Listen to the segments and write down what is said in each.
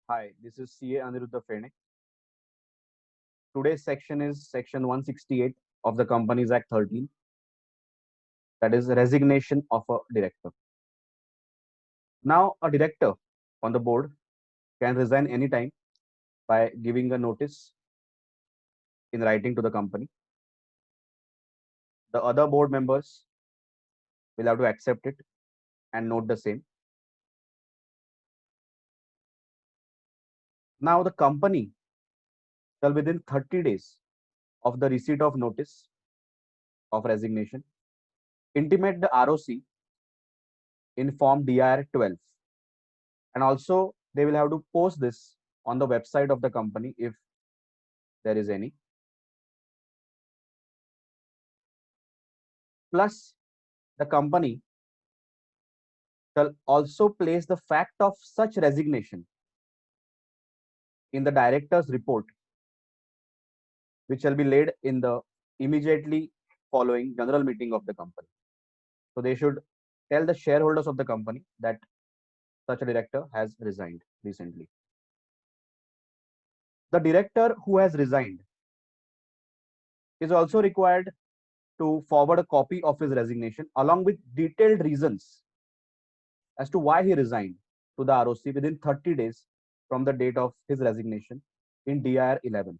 Hi, this is CA Aniruddha Fene. Today's section is section 168 of the Companies Act 13, that is resignation of a director. Now, a director on the board can resign anytime by giving a notice in writing to the company. The other board members will have to accept it and note the same. Now, the company shall within 30 days of the receipt of notice of resignation intimate the ROC in form DIR 12, and also they will have to post this on the website of the company if there is any. Plus, the company shall also place the fact of such resignation in the director's report, which shall be laid in the immediately following general meeting of the company. So they should tell the shareholders of the company that such a director has resigned recently. The director who has resigned is also required to forward a copy of his resignation along with detailed reasons as to why he resigned to the ROC within 30 days from the date of his resignation in DIR 11,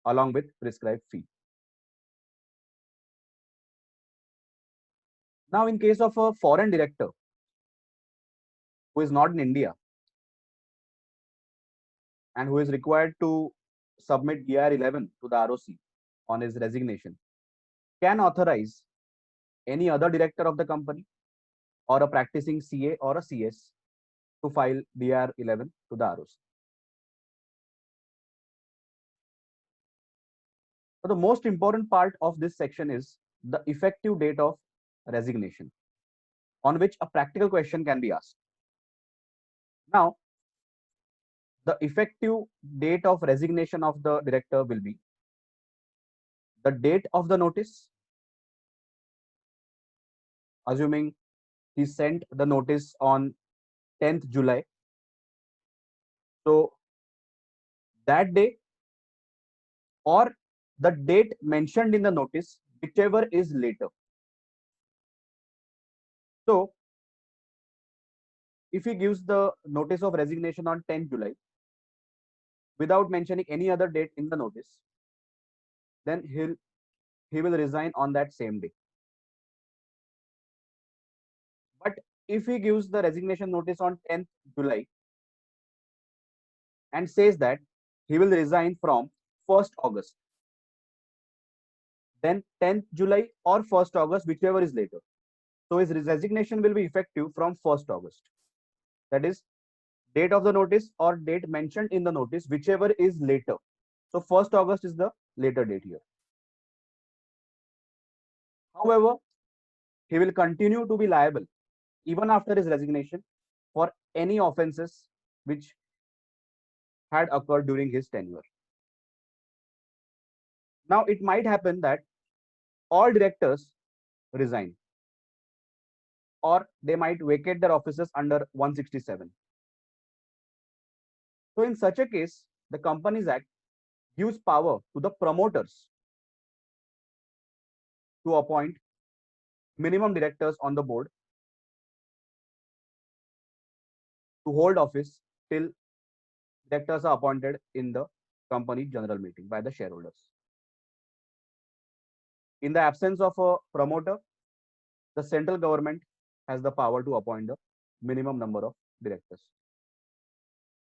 along with prescribed fee. Now, in case of a foreign director who is not in India and who is required to submit DIR 11 to the ROC on his resignation, can authorize any other director of the company or a practicing CA or a CS to file DIR 11 to the ROC. So the most important part of this section is the effective date of resignation, on which a practical question can be asked. Now, the effective date of resignation of the director will be the date of the notice, assuming he sent the notice on 10th July. So that day or the date mentioned in the notice, whichever is later. So if he gives the notice of resignation on 10th July without mentioning any other date in the notice, then he will resign on that same day. But if he gives the resignation notice on 10th July and says that he will resign from 1st August, then 10th July or 1st August, whichever is later. So his resignation will be effective from 1st August. That is, date of the notice or date mentioned in the notice, whichever is later. So 1st August is the later date here. However, he will continue to be liable even after his resignation for any offenses which had occurred during his tenure. Now, it might happen that all directors resign, or they might vacate their offices under 167. So, in such a case, the Companies Act gives power to the promoters to appoint minimum directors on the board to hold office till directors are appointed in the company general meeting by the shareholders. In the absence of a promoter, the central government has the power to appoint the minimum number of directors.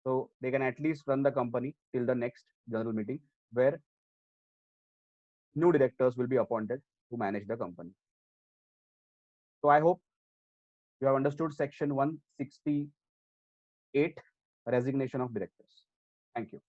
So they can at least run the company till the next general meeting where new directors will be appointed to manage the company. So I hope you have understood section 168, resignation of directors. Thank you.